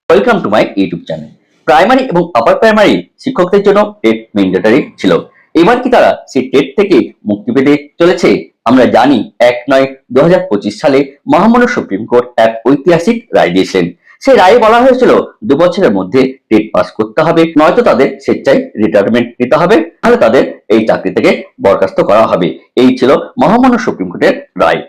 Welcome to my YouTube channel. Primary এবং upper primary শিক্ষকদের জন্য টেট ম্যান্ডেটরি ছিল। এবার কি তারা সেই টেট থেকে মুক্তি পেতে চলেছে? আমরা জানি 1/9/2025 সালে মহামান্য সুপ্রিম কোর্ট এক ঐতিহাসিক রায় দিয়েছিলেন। সেই রায়ে বলা হয়েছিল 2 বছরের মধ্যে টেট পাস করতে হবে, নয়তো তাদের স্বেচ্ছায় রিটায়ারমেন্ট নিতে হবে, তাহলে তাদের এই চাকরি থেকে বরখাস্ত করা হবে। এই ছিল মহামান্য সুপ্রিম কোর্টের রায়।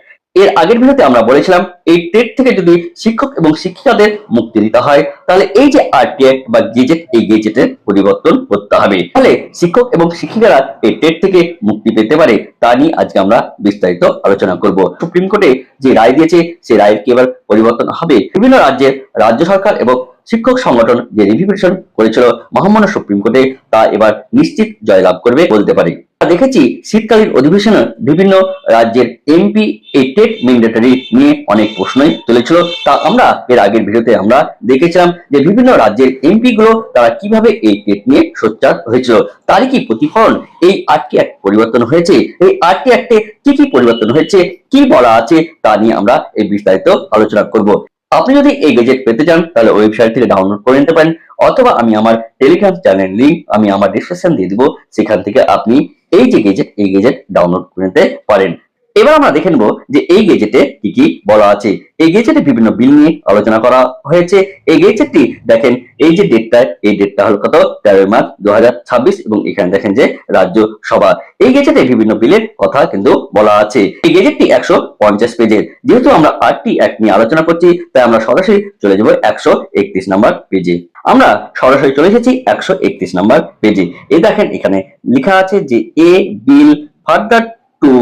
এর আগের ভিডিওতে আমরা বলেছিলাম এই টেট থেকে যদি শিক্ষক এবং শিক্ষিকাদের মুক্তি দিতে হয় তাহলে এই যে আরটি অ্যাক্ট বা গেজেট, এই গেজেটের পরিবর্তন করতে হবে, তাহলে শিক্ষক এবং শিক্ষিকারা এই টেট থেকে মুক্তি পেতে পারে। তা নিয়ে আজকে আমরা বিস্তারিত আলোচনা করব। সুপ্রিম কোর্টে যে রায় দিয়েছে সেই রায়ের কি এবার পরিবর্তন হবে? বিভিন্ন রাজ্যের রাজ্য সরকার এবং শিক্ষক সংগঠন যে রিভিউ পিটিশন করেছিল মহামান্য সুপ্রিম কোর্টে, তা এবার নিশ্চিত জয়লাভ করবে বলতে পারি। দেখেছি শীতকালীন অধিবেশনে বিভিন্ন রাজ্যের এমপি এই টেট ম্যান্ডেটরি নিয়ে অনেক প্রশ্নই তুলেছিল। তা আমরা এর আগের ভিডিওতে আমরা দেখেছিলাম যে বিভিন্ন রাজ্যের এমপি গুলো তারা কিভাবে এই টেট নিয়ে সোচ্চার হয়েছিল। তারই কি প্রতিফলন এই আরটি অ্যাক্ট পরিবর্তন হয়েছে? এই আরটি অ্যাক্টে কি কি পরিবর্তন হয়েছে, কি বলা আছে, তা নিয়ে আমরা এই বিস্তারিত আলোচনা করব। আপনি যদি এই গেজেট পেতে চান তাহলে ওয়েবসাইট থেকে ডাউনলোড করে নিতে পারেন, অথবা আমি আমার টেলিগ্রাম চ্যানেল লিংক আমি আমার ডিসক্রিপশন দিয়ে দিব, সেখান থেকে আপনি এই যে গেজেট এই গেজেট ডাউনলোড করে নিতে পারেন। এবার আমরা দেখে নেব যে এই গেজেটে কি কি বলা আছে। এই গেজেটে বিভিন্ন বিল নিয়ে আলোচনা করা হয়েছে। এই গেজেটটি দেখেন, এই যে ডেটটা, এই ডেটটা হলো কত 13 মার্চ 2026, এবং এখানে দেখেন যে রাজ্য সভা। এই গেজেটে বিভিন্ন বিলের কথা কিন্তু বলা আছে। এই গেজেটটি 150 পেজের। যেহেতু আমরা আরটি অ্যাক্ট নিয়ে আলোচনা করছি, তাই আমরা সরাসরি চলে যাব 131 নম্বর পেজে। আমরা সরাসরি চলে এসেছি 131 নম্বর পেজে। এই দেখেন এখানে লেখা আছে যে a bill further to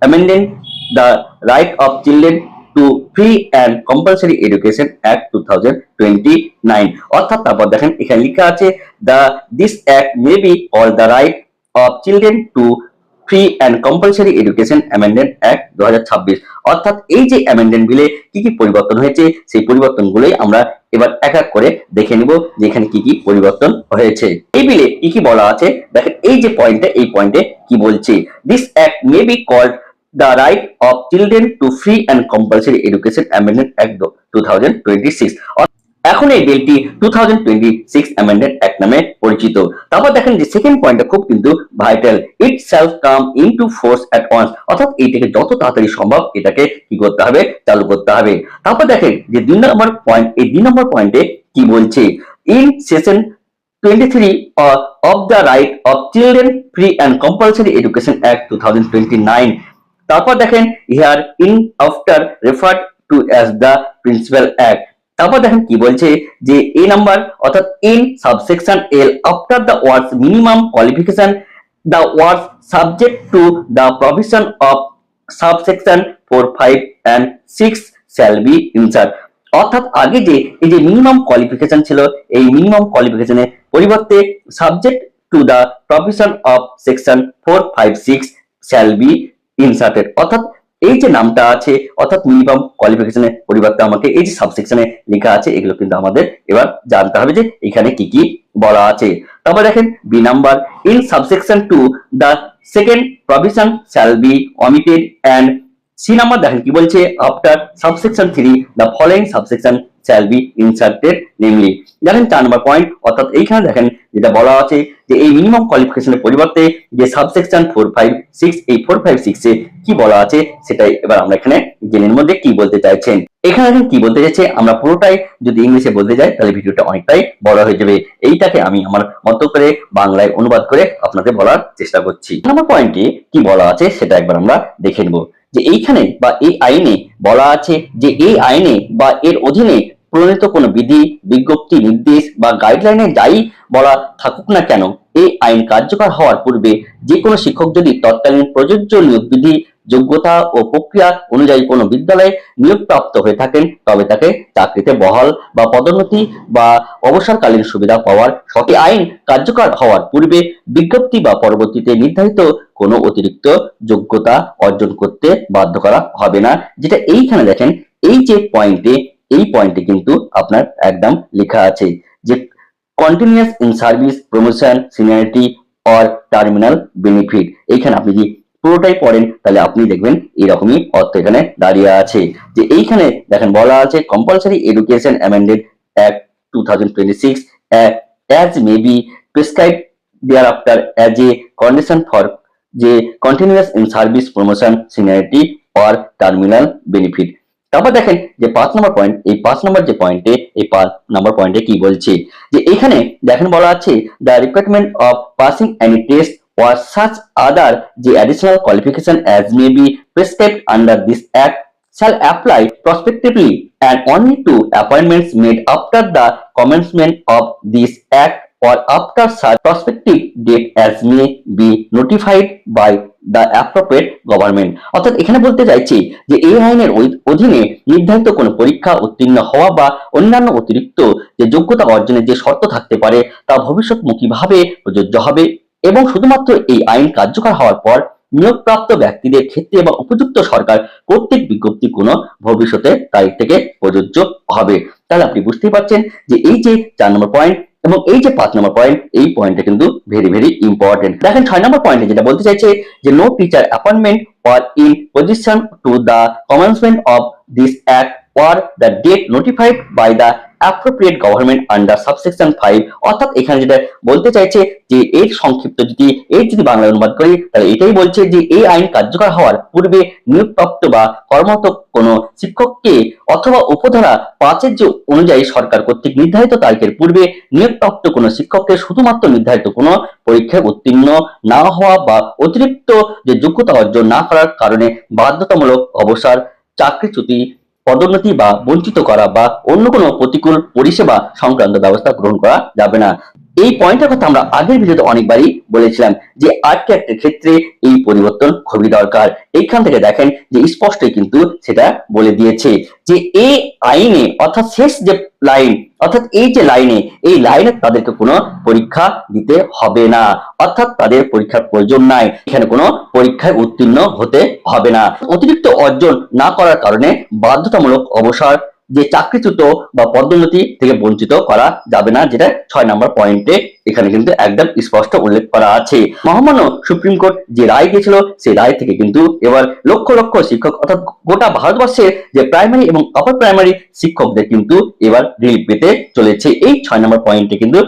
amending the right of children to free and compulsory education act 2029। অর্থাৎ তারপর দেখেন এখানে লেখা আছে this act may be called the right of children to free and compulsory education amendment act 2026। অর্থাৎ এই যে amendment বিলে কি কি পরিবর্তন হয়েছে সেই পরিবর্তনগুলোই আমরা এবার এক এক করে দেখে নিব যে এখানে কি কি পরিবর্তন হয়েছে। এই বিলে কি কি বলা আছে দেখেন, এই যে পয়েন্টে, এই পয়েন্টে কি বলছে, this act may be called the right of children to free and compulsory education amendment act 2026। এখন এই বিলটি 2026 amendment act নামে পরিচিত। তারপর দেখেন যে সেকেন্ড পয়েন্টটা খুব কিন্তু vital, it shall come into force at once. অর্থাৎ এইটাকে যত তাড়াতাড়ি সম্ভব এটাকে কি করতে হবে, চালু করতে হবে। তারপর দেখেন যে 2 নম্বর পয়েন্ট, এই 2 নম্বর পয়েন্টে কি বলছে, in session 23 of the right of children free and compulsory education act 2029। তারপর দেখেন here in after referred to as the principal act. তারপর দেখেন কি বলছে যে এ নাম্বার অর্থাৎ in subsection L after the words minimum qualification the words subject to the provision of subsection 4, 5 and 6 shall be insert. অর্থাৎ আগে যে এই যে মিনিমাম কোয়ালিফিকেশন ছিল, এই মিনিমাম কোয়ালিফিকেশনের পরিবর্তে subject to the provision of section 4, 5, 6 shall be inserted. অর্থাৎ এই যে নামটা আছে, অর্থাৎ মিনিমাম কোয়ালিফিকেশনের পরিবর্তে আমাকে এই যে সাবসেকশনে লেখা আছে, এগুলো কিন্তু আমাদের এবার জানতে হবে যে এখানে কি কি বলা আছে। তারপর দেখেন B number, in subsection 2 the second provision shall be omitted and C number দেখেন কি বলছে, after subsection 3 the following subsection shall be inserted namely. দেখেন 4 নম্বর পয়েন্ট, অর্থাৎ এইখানে দেখেন যেটা বলা আছে যে এই মিনিমাম কোয়ালিফিকেশনের পরিবর্তে যে সাবসেকশন 4, 5, 6, এই 4, 5, 6 এ কি বলা আছে সেটাই এবার আমরা এখানে জেনের মধ্যে কি বলতে চাইছেন। এখানে দেখেন কি বলতে চাইছে, আমরা পুরোটাই যদি ইংলিশে বলতে যাই তাহলে ভিডিওটা অনেকটাই বড় হয়ে যাবে। এইটাকে আমি আমার মতো করে বাংলায় অনুবাদ করে আপনাদের বলার চেষ্টা করছি। নম্বর পয়েন্টে কি বলা আছে সেটা একবার আমরা দেখে নেব। যে এইখানে বা এই আইনে বলা আছে যে এই আইনে বা এর অধীনে প্রণীত কোনো বিধি, বিজ্ঞপ্তি, নির্দেশ বা গাইডলাইনে যাই বলা থাকুক না কেন, এই আইন কার্যকর হওয়ার পূর্বে যে কোনো শিক্ষক যদি তৎকালীন প্রযোজ্য নিয়োগ বিধি, যোগ্যতা ও প্রক্রিয়া অনুযায়ী কোনো বিদ্যালয়ে নিয়োগপ্রাপ্ত হয়ে থাকেন, তবে তাকে চাকরিতে বহাল বা পদোন্নতি বা অবসরকালীন সুবিধা পাওয়ার সঠিক আইন কার্যকর হওয়ার পূর্বে বিজ্ঞপ্তি বা পরবর্তীতে নির্ধারিত কোনো অতিরিক্ত যোগ্যতা অর্জন করতে বাধ্য করা হবে না। যেটা এইখানে দেখেন এই যে পয়েন্টে, এই পয়েন্টে কিন্তু আপনার একদম লেখা আছে যে continuous in service, promotion, seniority or terminal benefit. এইখানে আপনি যদি পুরোটাই পড়েন তাহলে আপনি দেখবেন এরকমই অর্থ এখানে দাঁড়িয়ে আছে। যে এইখানে দেখেন বলা আছে compulsory education amended act 2026 as may be prescribed thereafter as a condition for the continuous in service promotion seniority or terminal benefit। তারপর দেখেন যে 5 নম্বর পয়েন্ট, এই 5 নম্বর যে পয়েন্টে, এই 5 নম্বর পয়েন্টে কি বলছে যে এখানে দেখেন বলা আছে the requirement of passing any test or such other the additional qualification as may be prescribed under this act shall apply prospectively and only to appointments made after the commencement of this act or after such prospective date as may be notified by the appropriate government। অর্থাৎ এখানে বলতে চাইছি যে এই আইনের অধীনে নির্ধারিত কোনো পরীক্ষা উত্তীর্ণ হওয়া বা অন্যান্য অতিরিক্ত যে যোগ্যতা অর্জনের যে শর্ত থাকতে পারে তা ভবিষ্যৎমুখীভাবে প্রযোজ্য হবে এবং শুধুমাত্র এই আইন কার্যকর হওয়ার পর নিয়োগপ্রাপ্ত ব্যক্তিদের ক্ষেত্রে বা উপযুক্ত সরকার কর্তৃক বিজ্ঞপ্তি কোনো ভবিষ্যতের তারিখ থেকে প্রযোজ্য হবে। তাহলে আপনি বুঝতেই পারছেন যে এই যে 4 নম্বর পয়েন্ট এবং এই যে 5 নম্বর পয়েন্ট, এই পয়েন্টটা কিন্তু ভেরি ইম্পর্টেন্ট। দেখেন 6 নম্বর পয়েন্টে যেটা বলতে চাইছে যে no teacher appointment or in position to the commencement of this act or the date notified by the appropriate government under subsection 5। অর্থাৎ এখানে যেটা বলতে চাইছে যে এর সংক্ষিপ্ত যদি বাংলা অনুবাদ করি তাহলে এটাই বলছে যে এই আইন কার্যকর হওয়ার পূর্বে নিয়োগপ্রাপ্ত বা কর্মরত কোনো শিক্ষককে অথবা উপধারা 5 এর যে অনুযায়ী সরকার কর্তৃক নির্ধারিত তারিখের পূর্বে নিয়োগপ্রাপ্ত কোনো শিক্ষককে শুধুমাত্র নির্ধারিত কোনো পরীক্ষায় উত্তীর্ণ না হওয়া বা অতিরিক্ত যে যোগ্যতা অর্জন না করার কারণে বাধ্যতামূলক অবসর, চাকরিচ্যুতি, পদোন্নতি বা বঞ্চিত করা বা অন্য কোনো প্রতিকূল পরিষেবা সংক্রান্ত ব্যবস্থা গ্রহণ করা যাবে না। এই পয়েন্টের কথা আমরা আগের ভিডিওতে অনেকবারই বলেছিলাম যে আর্টকে একটা ক্ষেত্রে এই পরিবর্তন খুবই দরকার। এইখান থেকে দেখেন যে স্পষ্টই কিন্তু সেটা বলে দিয়েছে যে এই আইনে অর্থাৎ শেষ যে লাইন, অর্থাৎ এই যে লাইনে, এই লাইনে তাদেরকে কোনো পরীক্ষা দিতে হবে না, অর্থাৎ তাদের পরীক্ষার প্রয়োজন নাই, এখানে কোনো পরীক্ষায় উত্তীর্ণ হতে হবে না। অতিরিক্ত অর্জন না করার কারণে বাধ্যতামূলক অবসর, যে চাকরিচ্যুত বা পদোন্নতি থেকে বঞ্চিত করা যাবে না, যেটা 6 নম্বর পয়েন্টে এখানে কিন্তু একদম স্পষ্ট উল্লেখ করা আছে। মহামান্য সুপ্রিম কোর্ট যে রায় দিয়েছিল সেই রায় থেকে কিন্তু এবার লক্ষ লক্ষ শিক্ষক অর্থাৎ গোটা ভারতবর্ষের যে প্রাইমারি এবং আপার প্রাইমারি শিক্ষকদের কিন্তু এবার রিলিফ পেতে চলেছে। এই 6 নম্বর পয়েন্টে কিন্তু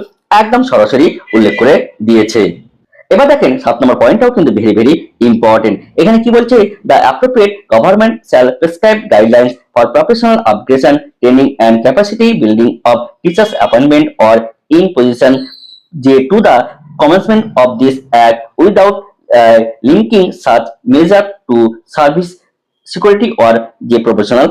একদম সরাসরি উল্লেখ করে দিয়েছে। এবার দেখেন 7 নম্বর পয়েন্টটাও কিন্তু ভেরি ইম্পর্টেন্ট। এখানে কি বলছে the appropriate government shall prescribe guidelines for professional upgradation training and capacity building of teachers appointment or in position যে টু দ্য commencement of this act without linking such measure to service security or যে professional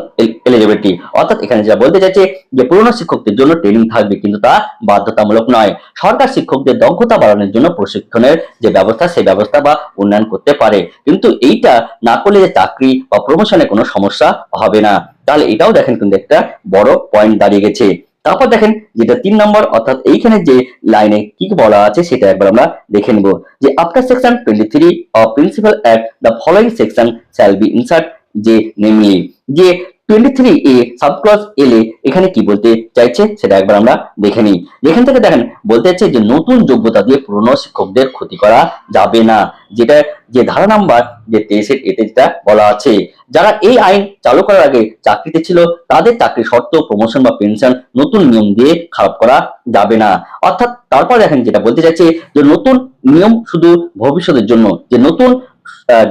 eligibility. অর্থাৎ এখানে যা বলতে চাইছে যে পুরনো শিক্ষকদের জন্য ট্রেনিং থাকবে কিন্তু তা বাধ্যতামূলক নয়। সরকার শিক্ষকদের দক্ষতা বাড়ানোর জন্য প্রশিক্ষণের যে ব্যবস্থা সেই ব্যবস্থা বা উন্নয়ন করতে পারে, কিন্তু এইটা না করলে যে চাকরি বা প্রমোশনে কোনো সমস্যা হবে না। তাহলে এটাও দেখেন কিন্তু একটা বড় পয়েন্ট দাঁড়িয়ে গেছে। তারপর দেখেন যেটা 3 নম্বর, অর্থাৎ এইখানে যে লাইনে কি বলা আছে সেটা একবার আমরা দেখে নিব যে after section 23 of principal act the following section shall be insert যে নেমলি যে 23 এ সাবক্লজ এল এখানে কি বলতে চাইছে সেটা একবার আমরা দেখে নিই। এখান থেকে দেখেন বলতে চাইছে যে নতুন যোগ্যতা দিয়ে পুরনো শিক্ষকদের ক্ষতি করা যাবে না, যেটা যে ধারা নাম্বার যে 23 এতে যেটা বলা আছে যারা এই আইন চালু করার আগে চাকরিতে ছিল তাদের চাকরির শর্ত, প্রমোশন বা পেনশন নতুন নিয়ম দিয়ে খারাপ করা যাবে না। অর্থাৎ তারপর দেখেন যেটা বলতে চাইছে যে নতুন নিয়ম শুধু ভবিষ্যতের জন্য, যে নতুন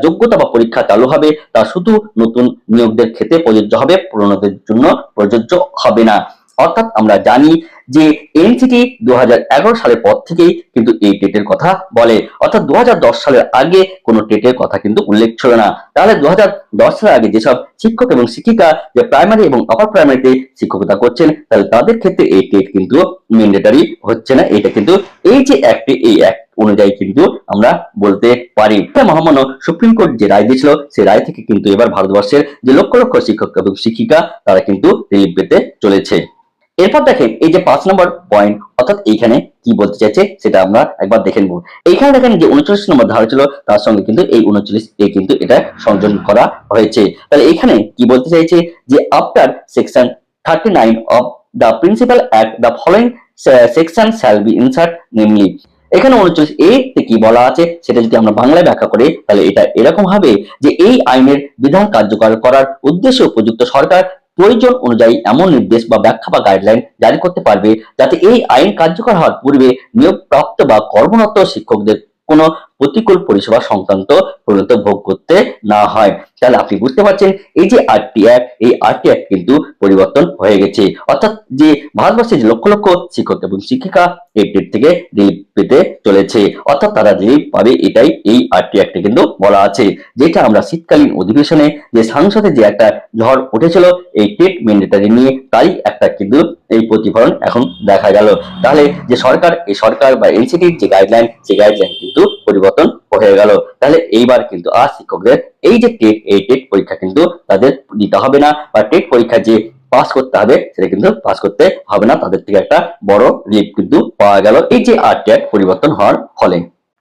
যোগ্যতা বা পরীক্ষা চালু হবে তা শুধু নতুন নিয়োগদের ক্ষেত্রে প্রযোজ্য হবে, পুরনোদের জন্য প্রযোজ্য হবে না। অর্থাৎ আমরা জানি যে এনসিটি 2011 সালের পর থেকেই কিন্তু এই টেটের কথা বলে, অর্থাৎ 2010 সালের আগে কোনো টেটের কথা কিন্তু উল্লেখ ছিল না। তাহলে 2010 সালের আগে যেসব শিক্ষক এবং শিক্ষিকা যে প্রাইমারি এবং আপার প্রাইমারিতে শিক্ষকতা করছেন তাহলে তাদের ক্ষেত্রে এই টেট কিন্তু ম্যান্ডেটরি হচ্ছে না। এটা কিন্তু এই যে অ্যাক্টে, এই অ্যাক্ট অনুযায়ী কিন্তু আমরা বলতে পারি। মহামান্য সুপ্রিম কোর্ট যে রায় দিয়েছিল সেই রায় থেকে কিন্তু এবার ভারতবর্ষের যে লক্ষ লক্ষ শিক্ষক এবং শিক্ষিকা তারা কিন্তু রিলিফ পেতে চলেছে। এরপর দেখেন এই যে 5 নম্বর পয়েন্ট, অর্থাৎ এইখানে কি বলতে চাইছে সেটা আমরা একবার দেখে নেব। এইখানে দেখেন যে 39 নম্বর ধারা ছিল তার সঙ্গে কিন্তু এই 39 এ কিন্তু এটা সংযোজন করা হয়েছে। তাহলে এখানে কি বলতে চাইছে যে after section 39 of the principal act the following section shall be insert namely. এখানে 39 এ তে কি বলা আছে সেটা যদি আমরা বাংলায় ব্যাখ্যা করি তাহলে এটা এরকম হবে যে এই আইনের বিধান কার্যকর করার উদ্দেশ্যে উপযুক্ত সরকার প্রয়োজন অনুযায়ী এমন নির্দেশ বা ব্যাখ্যা বা গাইডলাইন জারি করতে পারবে যাতে এই আইন কার্যকর হওয়ার পূর্বে নিয়োগপ্রাপ্ত বা কর্মরত শিক্ষকদের কোনো প্রতিকূল পরিষেবা সংক্রান্ত পরিণত ভোগ করতে না হয়। তাহলে আপনি বুঝতে পারছেন এই যে আরটি অ্যাক্ট, এই আরটি অ্যাক্ট কিন্তু পরিবর্তন হয়ে গেছে। অর্থাৎ যে ভারতবর্ষে যে লক্ষ লক্ষ শিক্ষক এবং শিক্ষিকা এই টেট থেকে রিলিফ পেতে চলেছে, অর্থাৎ তারা রিলিফ পাবে, এটাই এই আরটি অ্যাক্টে কিন্তু বলা আছে। যেটা আমরা শীতকালীন অধিবেশনে যে সংসদে যে একটা ঝড় উঠেছিল এই টেট ম্যান্ডেটরি নিয়ে, তারই একটা কিন্তু এই প্রতিফলন এখন দেখা গেল। তাহলে যে এই সরকার বা এনসিটির যে গাইডলাইন, সেই গাইডলাইন কিন্তু পরিবর্তন হয়ে গেল। তাহলে এইবার কিন্তু আর শিক্ষকদের এই যে টেট পরীক্ষা কিন্তু তাদের দিতে হবে না, বা টেট পরীক্ষা যে পাস করতে হবে সেটা কিন্তু পাস করতে হবে না, তাদের থেকে একটা বড় রিলিফ কিন্তু পাওয়া গেল এই যে আরটি অ্যাক্ট পরিবর্তন হওয়ার ফলে।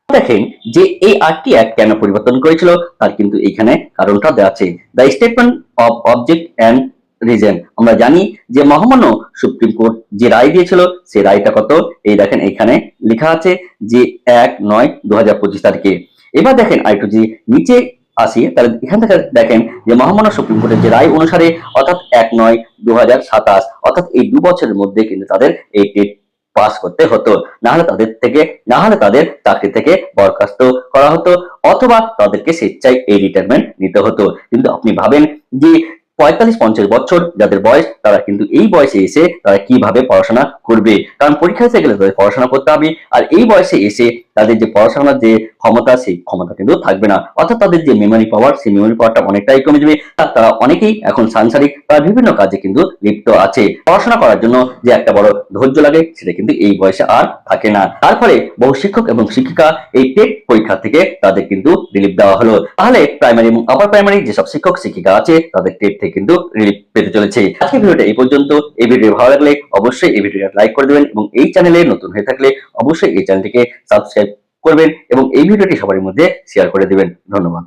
দেখেন যে এই আরটি অ্যাক্ট কেন পরিবর্তন করেছিল তার কিন্তু এখানে কারণটা দেওয়া আছে। The statement of object and reason. আমরা জানি যে মহামান্য সুপ্রিম কোর্ট যে রায় দিয়েছিল সেই রায়টা কত, এই দেখেন এখানে লেখা আছে যে 1/9/2025 তারিখে। এবার দেখেন আরেকটু যে নিচে আসি, তাহলে এখান থেকে দেখেন যে মহামান্য সুপ্রিম কোর্টের যে রায় অনুসারে অর্থাৎ 1/9/2027, অর্থাৎ এই 2 বছরের মধ্যে কিন্তু তাদের এই টেট পাস করতে হতো, না হলে তাদের চাকরি থেকে বরখাস্ত করা হতো, অথবা তাদেরকে স্বেচ্ছায় এই রিটায়ারমেন্ট নিতে হতো। কিন্তু আপনি ভাবেন যে 45-50 বছর যাদের বয়স, তারা কিন্তু এই বয়সে এসে তারা কিভাবে পড়াশোনা করবে, কারণ পরীক্ষা দিতে গেলে তাদের পড়াশোনা করতে হবে, আর এই বয়সে এসে তাদের যে পড়াশোনার যে ক্ষমতা, সেই ক্ষমতা কিন্তু থাকবে না, অর্থাৎ তাদের যে মেমোরি পাওয়ার, সেই মেমোরি পাওয়ারটা অনেকটাই কমে যাবে। তারা অনেকেই এখন সাংসারিক বা বিভিন্ন কাজে কিন্তু লিপ্ত আছে। পড়াশোনা করার জন্য যে একটা বড় ধৈর্য লাগে সেটা কিন্তু এই বয়সে আর থাকে না। তার ফলে বহু শিক্ষক এবং শিক্ষিকা এই টেট পরীক্ষা থেকে তাদের কিন্তু রিলিফ দেওয়া হলো। তাহলে প্রাইমারি এবং আপার প্রাইমারি যেসব শিক্ষক শিক্ষিকা আছে তাদের টেট থেকে কিন্তু রিলিফ পেতে চলেছে। আজকে ভিডিওটা এই পর্যন্ত। এই ভিডিও ভালো লাগলে অবশ্যই এই ভিডিওটা লাইক করে দেবেন, এবং এই চ্যানেলে নতুন হয়ে থাকলে অবশ্যই এই চ্যানেলটিকে সাবস্ক্রাইব করবেন, এবং এই ভিডিওটি সবার মধ্যে শেয়ার করে দেবেন। ধন্যবাদ।